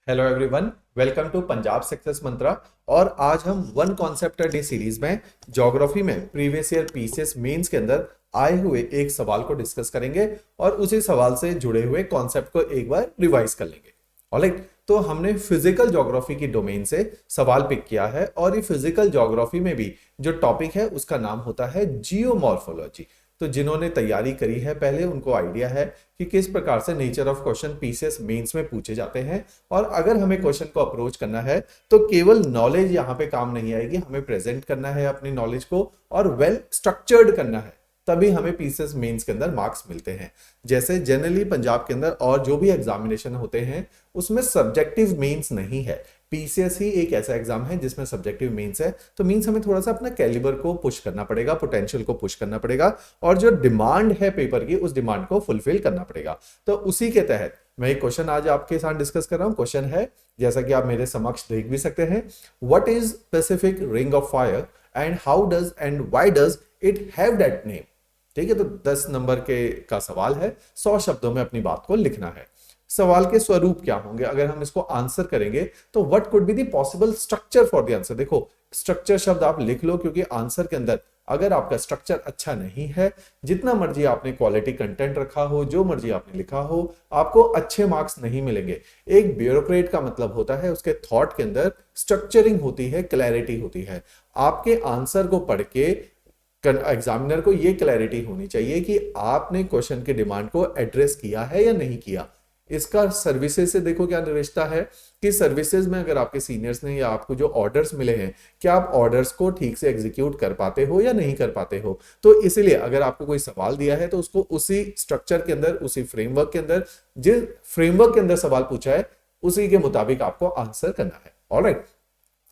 Hello everyone, welcome to Punjab success mantra. और आज हम वन कॉन्सेप्ट डे सीरीज में ज्योग्राफी में प्रीवियस ईयर पीसीएस मेंस के अंदर आए हुए एक सवाल को डिस्कस करेंगे और उसी सवाल से जुड़े हुए कॉन्सेप्ट को एक बार रिवाइज कर लेंगे। ऑलराइट, तो हमने फिजिकल ज्योग्राफी की डोमेन से सवाल पिक किया है और ये फिजिकल ज्योग्राफी में भी जो टॉपिक है उसका नाम होता है जियोमॉर्फोलॉजी। तो जिन्होंने तैयारी करी है पहले उनको आइडिया है कि किस प्रकार से nature of question PCS mains में पूछे जाते हैं। और अगर हमें क्वेश्चन को अप्रोच करना है तो केवल नॉलेज यहाँ पे काम नहीं आएगी, हमें प्रेजेंट करना है अपनी नॉलेज को और वेल स्ट्रक्चर्ड करना है, तभी हमें पीसीएस मेंस के अंदर मार्क्स मिलते हैं। जैसे जनरली पंजाब के अंदर और जो भी एग्जामिनेशन होते हैं उसमें सब्जेक्टिव मेंस नहीं है, पीसीएस ही एक ऐसा एग्जाम है जिसमें सब्जेक्टिव मेंस है। तो मींस हमें थोड़ा सा अपना कैलिबर को पुश करना पड़ेगा, पोटेंशियल को पुश करना पड़ेगा और जो डिमांड है पेपर की उस डिमांड को फुलफिल करना पड़ेगा। तो उसी के तहत मैं एक क्वेश्चन आज आपके साथ डिस्कस कर रहा हूं। क्वेश्चन है, जैसा कि आप मेरे समक्ष देख भी सकते हैं, what is Pacific ring of fire and how does and why does it have that name. ठीक है, तो 10 नंबर के का सवाल है, 100 शब्दों में अपनी बात को लिखना है। सवाल के स्वरूप क्या होंगे अगर हम इसको आंसर करेंगे, तो what could be the possible structure for the answer. देखो, स्ट्रक्चर शब्द आप लिख लो क्योंकि आंसर के अंदर अगर आपका स्ट्रक्चर अच्छा नहीं है, जितना मर्जी आपने क्वालिटी कंटेंट रखा हो, जो मर्जी आपने लिखा हो, आपको अच्छे मार्क्स नहीं मिलेंगे। एक ब्यूरोक्रेट का मतलब होता है उसके थॉट के अंदर स्ट्रक्चरिंग होती है, क्लैरिटी होती है। आपके आंसर को पढ़ के एग्जामिनर को यह क्लैरिटी होनी चाहिए कि आपने क्वेश्चन के डिमांड को एड्रेस किया है या नहीं किया। इसका सर्विसेज से देखो क्या रिश्ता है कि सर्विसेज में अगर आपके सीनियर्स ने या आपको जो ऑर्डर्स मिले हैं, क्या आप ऑर्डर्स को ठीक से एग्जीक्यूट कर पाते हो या नहीं कर पाते हो। तो इसलिए अगर आपको कोई सवाल दिया है तो उसको उसी स्ट्रक्चर के अंदर, उसी फ्रेमवर्क के अंदर, जिस फ्रेमवर्क के अंदर सवाल पूछा है उसी के मुताबिक आपको आंसर करना है। ऑलराइट,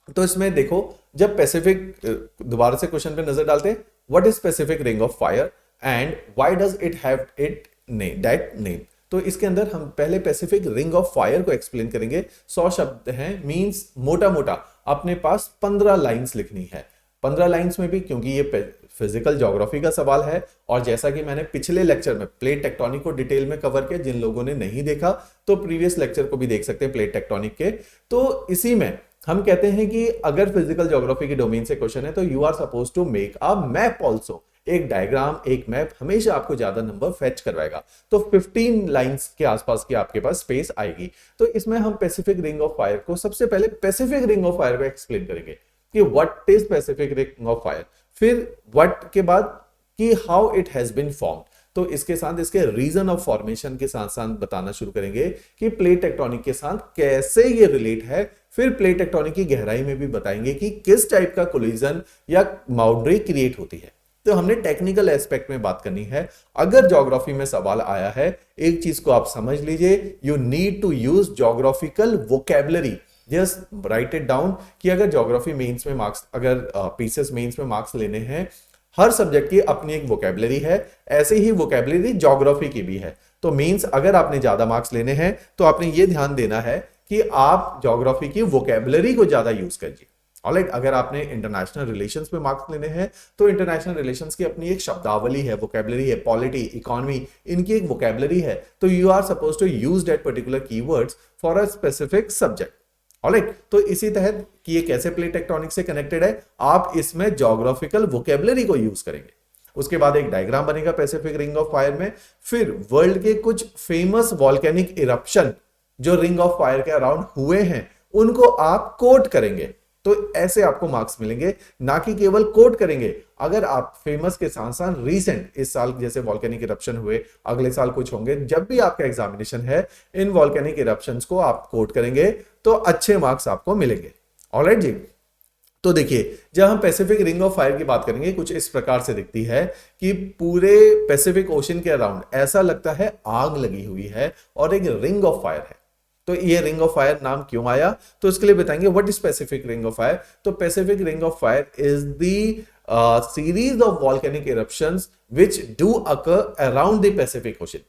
तो इसमें देखो, जब पैसिफिक, दोबारा से क्वेश्चन पे नजर डालते हैं, what is Pacific ring of fire and why does it have it name that name. तो इसके अंदर हम पहले पैसिफिक रिंग ऑफ फायर को एक्सप्लेन करेंगे। 100 शब्द हैं, मींस मोटा मोटा अपने पास 15 लाइंस लिखनी है। 15 लाइंस में भी, क्योंकि ये फिजिकल ज्योग्राफी का सवाल है और जैसा कि मैंने पिछले लेक्चर में प्लेट टेक्टोनिक को डिटेल में कवर किया, जिन लोगों ने नहीं देखा तो प्रीवियस लेक्चर को भी देख सकते हैं प्लेट टेक्टोनिक के। तो इसी में हम कहते हैं कि अगर फिजिकल ज्योग्राफी की डोमेन से क्वेश्चन है तो you are suppose to make a map also. एक डायग्राम, एक मैप हमेशा आपको ज्यादा नंबर फेच करवाएगा। तो 15 लाइंस के आसपास की आपके पास स्पेस आएगी। तो इसमें हम पैसिफिक रिंग ऑफ फायर को, सबसे पहले पैसिफिक रिंग ऑफ फायर को एक्सप्लेन करेंगे कि what is Pacific ring of fire, फिर व्हाट के बाद कि how it has been formed. तो इसके साथ इसके रीजन ऑफ फॉर्मेशन के साथ साथ बताना शुरू करेंगे कि प्लेट टेक्टोनिक के साथ कैसे ये रिलेट है। फिर प्लेट टेक्टोनिक की गहराई में भी बताएंगे कि किस टाइप का कोलिजन या बाउंड्री क्रिएट होती है। तो हमने टेक्निकल एस्पेक्ट में बात करनी है। अगर ज्योग्राफी में सवाल आया है, एक चीज को आप समझ लीजिए, you need to use geographical vocabulary. Just write it down कि अगर ज्योग्राफी मेंस में मार्क्स, अगर पीसीएस मेंस में मार्क्स लेने हैं, हर सब्जेक्ट की अपनी एक वोकेबलरी है, ऐसे ही वोकेबलरी ज्योग्राफी की भी है। तो मींस अगर आपने ज्यादा मार्क्स लेने हैं तो आपने ये ध्यान देना है कि आप ज्योग्राफी की वोकेबलरी को ज्यादा यूज करिए। ऑलराइट, अगर आपने इंटरनेशनल रिलेशंस में मार्क्स लेने हैं तो इंटरनेशनल रिलेशंस की अपनी एक शब्दावली है, वोकेबलरी है, पॉलिटी, इकोनॉमी, इनकी एक वोकेबलरी है। तो you are suppose to use that particular keywords for a specific subject. Alright, तो इसी तहत कि ये कैसे प्लेट टेक्टोनिक से कनेक्टेड है, आप इसमें ज्योग्राफिकल वोकेबलरी को यूज करेंगे। उसके बाद एक डायग्राम बनेगा पैसिफिक रिंग ऑफ फायर में। फिर वर्ल्ड के कुछ फेमस वॉल्केनिक इरप्शन जो रिंग ऑफ फायर के अराउंड हुए हैं उनको आप कोट करेंगे। तो ऐसे आपको मार्क्स मिलेंगे, ना कि केवल कोट करेंगे। अगर आप फेमस के साथ साथ रीसेंट, इस साल जैसे वॉल्केनिक इरप्शन हुए, अगले साल कुछ होंगे, जब भी आपका एग्जामिनेशन है इन वॉल्केनिक इरप्शंस को आप कोट करेंगे तो अच्छे मार्क्स आपको मिलेंगे। ऑलराइट जी, तो देखिए, जब हम पैसिफिक रिंग ऑफ फायर की बात करेंगे, कुछ इस प्रकार से दिखती है कि पूरे पैसिफिक ओशन के अराउंड ऐसा लगता है आग लगी हुई है और एक रिंग ऑफ फायर है। तो ये रिंग ऑफ फायर नाम क्यों आया, तो इसके लिए बताएंगे what is Pacific ring of fire. तो Pacific ring of fire is the series of volcanic eruptions which do occur around the Pacific Ocean.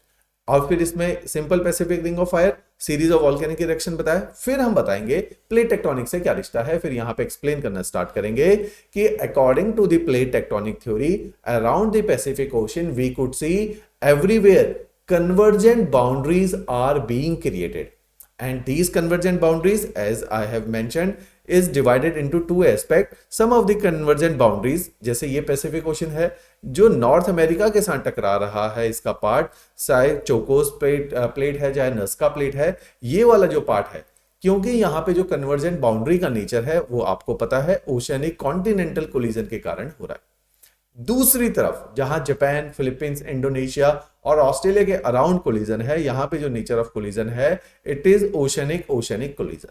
और फिर इसमें simple Pacific ring of fire, series of volcanic eruption बताया। फिर हम बताएंगे plate tectonic से क्या रिश्ता है। फिर यहां पे एक्सप्लेन करना स्टार्ट करेंगे कि according to the plate tectonic theory around the Pacific Ocean we could see everywhere convergent boundaries are being created. And these convergent boundaries, as I have mentioned, is divided into two aspect. Some of the convergent boundaries, जैसे ये Pacific ocean है जो north America के साथ टकरा रहा है, इसका पार्ट चाहे चोकोस प्लेट है चाहे नस्का प्लेट है, ये वाला जो पार्ट है, क्योंकि यहाँ पे जो कन्वर्जेंट बाउंड्री का नेचर है वो आपको पता है ओशियनिक कॉन्टिनेंटल कोलिजन के कारण हो रहा है। दूसरी तरफ जहां जापान, फिलीपींस, इंडोनेशिया और ऑस्ट्रेलिया के अराउंड कोलिजन है, यहां पे जो नेचर ऑफ कोलिजन है इट इज ओशियनिक कोलिजन।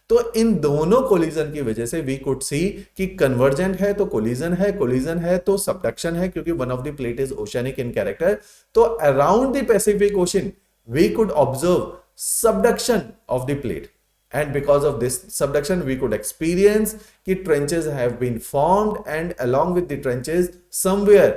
तो इन दोनों कोलिजन की वजह से वी कुड सी कि कन्वर्जेंट है तो कोलिजन है तो सबडक्शन है, क्योंकि one of the plate is oceanic in character. तो around the Pacific Ocean we could observe subduction of the plate, and because of this subduction we could experience that trenches have been formed, and along with the trenches somewhere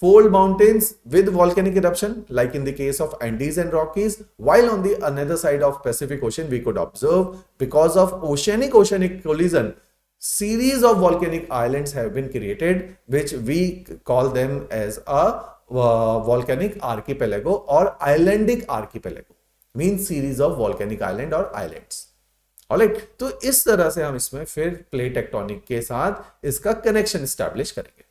fold mountains with volcanic eruption, like in the case of Andes and Rockies, while on the another side of Pacific Ocean we could observe, because of oceanic collision, series of volcanic islands have been created, which we call them as a volcanic archipelago or islandic archipelago, means series of volcanic island or islands। Alright, तो इस तरह से हम इसमें फिर plate tectonic के साथ इसका कनेक्शन स्टैब्लिश करेंगे।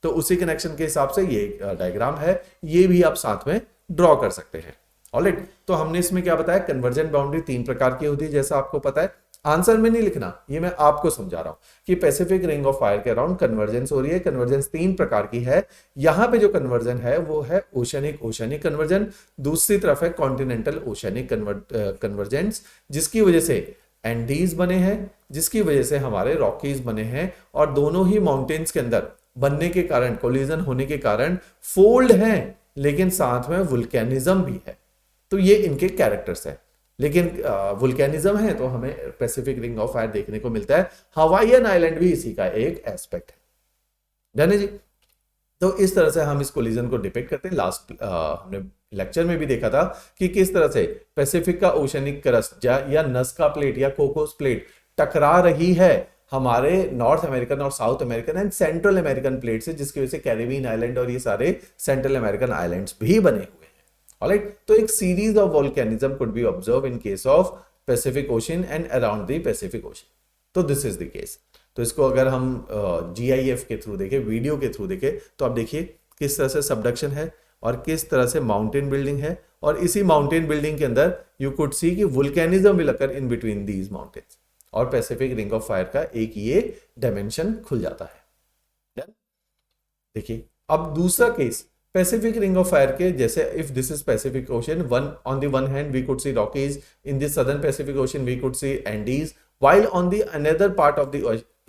तो उसी कनेक्शन के हिसाब से ये डायग्राम है, ये भी आप साथ में ड्रॉ कर सकते हैं। ऑलराइट, तो हमने इसमें क्या बताया, कन्वर्जेंट बाउंड्री 3 प्रकार की होती है, जैसा आपको पता है। आंसर में नहीं लिखना, ये मैं आपको समझा रहा हूं कि पैसिफिक रिंग ऑफ फायर के अराउंड कन्वर्जेंस हो रही है। कन्वर्जेंस 3 प्रकार की है। यहां पे जो कन्वर्जन है वो है ओशियनिक कन्वर्जन, दूसरी तरफ है कॉन्टिनेंटल ओशियनिक कन्वर्जेंस, जिसकी वजह से एंडीज बने हैं, जिसकी वजह से हमारे रॉकीज बने हैं, और दोनों ही माउंटेन्स के अंदर बनने के कारण, कोलिजन होने के कारण फोल्ड हैं, लेकिन साथ में वुल्केनिज्म भी है। तो ये इनके कैरेक्टर्स है। लेकिन वुल्केनिज्म है तो हमें पैसिफिक रिंग ऑफ फायर देखने को मिलता है। हवाईयन आइलैंड भी इसी का एक एस्पेक्ट है, जाने जी। तो इस तरह से हम इस कोलिजन को डिपिक्ट करते हैं। लास्ट हमने लेक्चर में भी देखा था कि किस तरह से पैसिफिक का ओशियनिक क्रस्ट या नस्का प्लेट या कोकोस प्लेट टकरा रही है हमारे नॉर्थ अमेरिकन और south American and central American plate से, जिसकी वजह से कैरिबियन आइलैंड और ये सारे सेंट्रल अमेरिकन आइलैंड्स भी बने हुए हैं। ऑलराइट, तो एक series of volcanism could be observe in case of Pacific ocean and around the Pacific ocean. तो दिस इज द केस। तो इसको अगर हम GIF के थ्रू देखें, वीडियो के थ्रू देखें, तो आप देखिए किस तरह से सबडक्शन है और किस तरह से माउंटेन बिल्डिंग है, और इसी माउंटेन बिल्डिंग के अंदर यू कुड सी कि vulcanism will occur in between these mountains, और पैसिफिक रिंग ऑफ फायर का एक ये डायमेंशन खुल जाता है। देखिए अब दूसरा case Pacific ring of fire के, जैसे if this is Pacific Ocean, on the one hand we could see Rockies, in the southern Pacific Ocean we could see Andes, while on the another part of the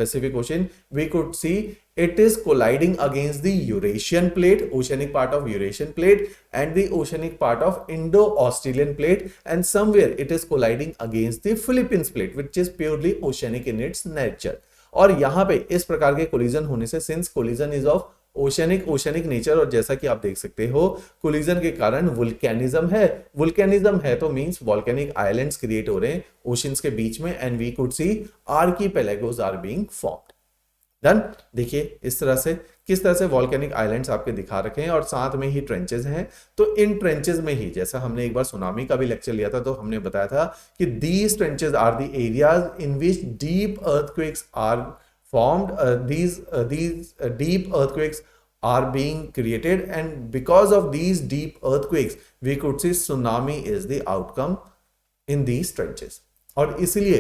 Pacific Ocean we could see it is colliding against the Eurasian plate, oceanic part of Eurasian plate, and the oceanic part of Indo-Australian plate, and somewhere it is colliding against the Philippines plate, which is purely oceanic in its nature। और यहाँ पे इस प्रकार के collision होने से, since collision is of oceanic nature, और जैसा कि आप देख सकते हो कोलिजन के कारण वुल्केनिज्म है तो मींस वोल्केनिक आइलैंड्स क्रिएट हो रहे हैं ओशंस के बीच में, and we could see archipelagos are being formed. Done. देखिए इस तरह से किस तरह से वोल्केनिक आइलैंड्स आपके दिखा रखे हैं, और साथ में ही ट्रेंचेस हैं। तो इन ट्रेंचेस में ही, जैसा हमने एक बार सुनामी का भी लेक्चर लिया था, तो हमने बताया था कि these trenches are the areas in which deep earthquakes are formed, these deep earthquakes are being created, and because of these deep earthquakes we could see tsunami is the outcome in these trenches। और इसलिए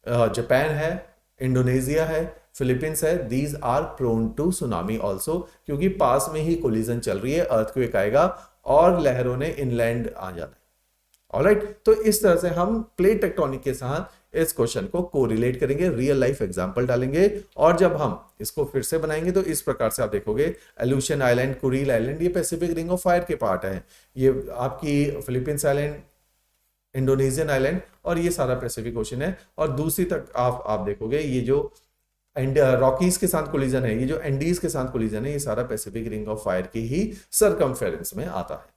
Japan है, Indonesia है, Philippines है, these are prone to tsunami also, क्योंकि पास में ही collision चल रही है, अर्थक्वेक आएगा और लहरों ने इनलैंड आ जाना है। ऑलराइट, तो इस तरह से हम प्लेट टेक्टोनिक के साथ इस क्वेश्चन को कोरिलेट करेंगे, रियल लाइफ एग्जांपल डालेंगे, और जब हम इसको फिर से बनाएंगे तो इस प्रकार से आप देखोगे एलुशियन आइलैंड, कुरिल आइलैंड, ये पैसिफिक रिंग ऑफ फायर के पार्ट है, ये आपकी फिलीपींस आइलैंड, इंडोनेशियन आइलैंड, और ये सारा पैसिफिक ओशन है। और दूसरी तक आप देखोगे ये जो रॉकीज के साथ कोलिजन है, ये जो एंडीज के साथ कोलिजन है, ये सारा पैसिफिक रिंग ऑफ फायर की ही सरकमफेरेंस में आता है।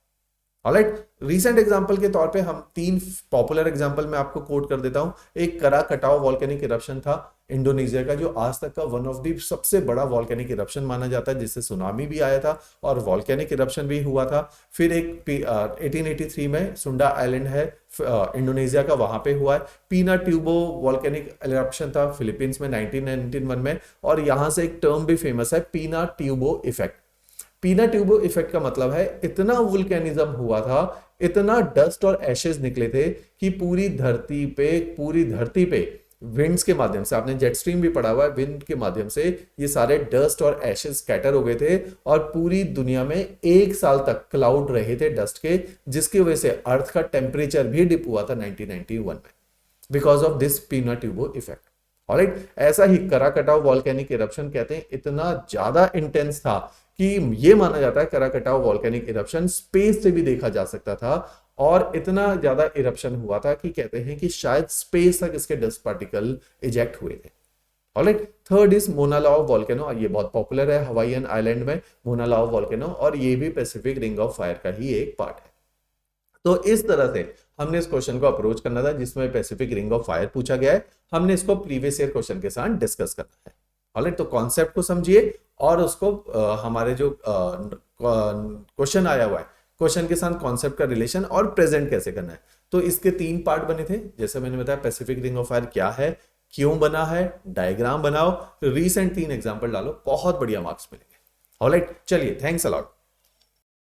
ऑलराइट, रीसेंट एग्जांपल के तौर पे हम 3 पॉपुलर एग्जांपल में आपको कोट कर देता हूं। एक कराकटाओ वोल्केनिक इरप्शन था इंडोनेशिया का, जो आज तक का वन ऑफ द सबसे बड़ा वॉल्केनिक इरप्शन माना जाता है, जिससे सुनामी भी आया था और वॉल्केनिक इरप्शन भी हुआ था। फिर एक 1883 में सुंडा आइलैंड है इंडोनेशिया का, वहां पे हुआ है। पीना ट्यूबो वॉल्केनिक इरप्शन था फिलीपींस में 1991 में, और यहां से एक टर्म भी फेमस है, पीना ट्यूबो इफेक्ट। पीना ट्यूबो इफेक्ट का मतलब है इतना वुल्केनिज्म हुआ था, इतना डस्ट और एशेस निकले थे कि पूरी धरती पे विंड्स के माध्यम से, आपने जेट स्ट्रीम भी पढ़ा हुआ है, विंड के माध्यम से ये सारे डस्ट और एशेस स्कैटर हो गए थे, और पूरी दुनिया में 1 साल तक क्लाउड रहे थे डस्ट के, जिसकी वजह से अर्थ का टेम्परेचर भी डिप हुआ था 1991 में, बिकॉज ऑफ दिस पीना ट्यूबो इफेक्ट। ऑलराइट, ऐसा ही कराकटाव वॉल्केनिक इरप्शन कहते हैं, इतना ज्यादा इंटेंस था कि ये माना जाता है कराकटाव वॉल्केनिक इरप्शन स्पेस से भी देखा जा सकता था, और इतना ज्यादा इरप्शन हुआ था कि कहते हैं कि शायद स्पेस तक इसके डस्ट पार्टिकल इजेक्ट हुए थे। ऑलराइट, थर्ड इज मोना लाओ वॉल्केनो, ये बहुत पॉपुलर है हवाईयन आइलैंड में मोना लाओ वॉल्केनो, और ये भी पैसिफिक रिंग ऑफ फायर का ही एक पार्ट है। तो इस तरह से हमने इस क्वेश्चन को अप्रोच करना था, जिसमें पैसिफिक रिंग ऑफ फायर पूछा गया है। हमने इसको प्रीवियस ईयर क्वेश्चन के साथ डिस्कस करना है। ऑलराइट, तो कॉन्सेप्ट को समझिए और उसको हमारे जो क्वेश्चन आया हुआ है, क्वेश्चन के साथ कॉन्सेप्ट का रिलेशन और प्रेजेंट कैसे करना है। तो इसके 3 पार्ट बने थे, जैसे मैंने बताया पैसिफिक रिंग ऑफ फायर क्या है, क्यों बना है, डायग्राम बनाओ, रीसेंट 3 एग्जांपल डालो, बहुत बढ़िया मार्क्स मिलेंगे। ऑलराइट, चलिए, थैंक्स अ लॉट।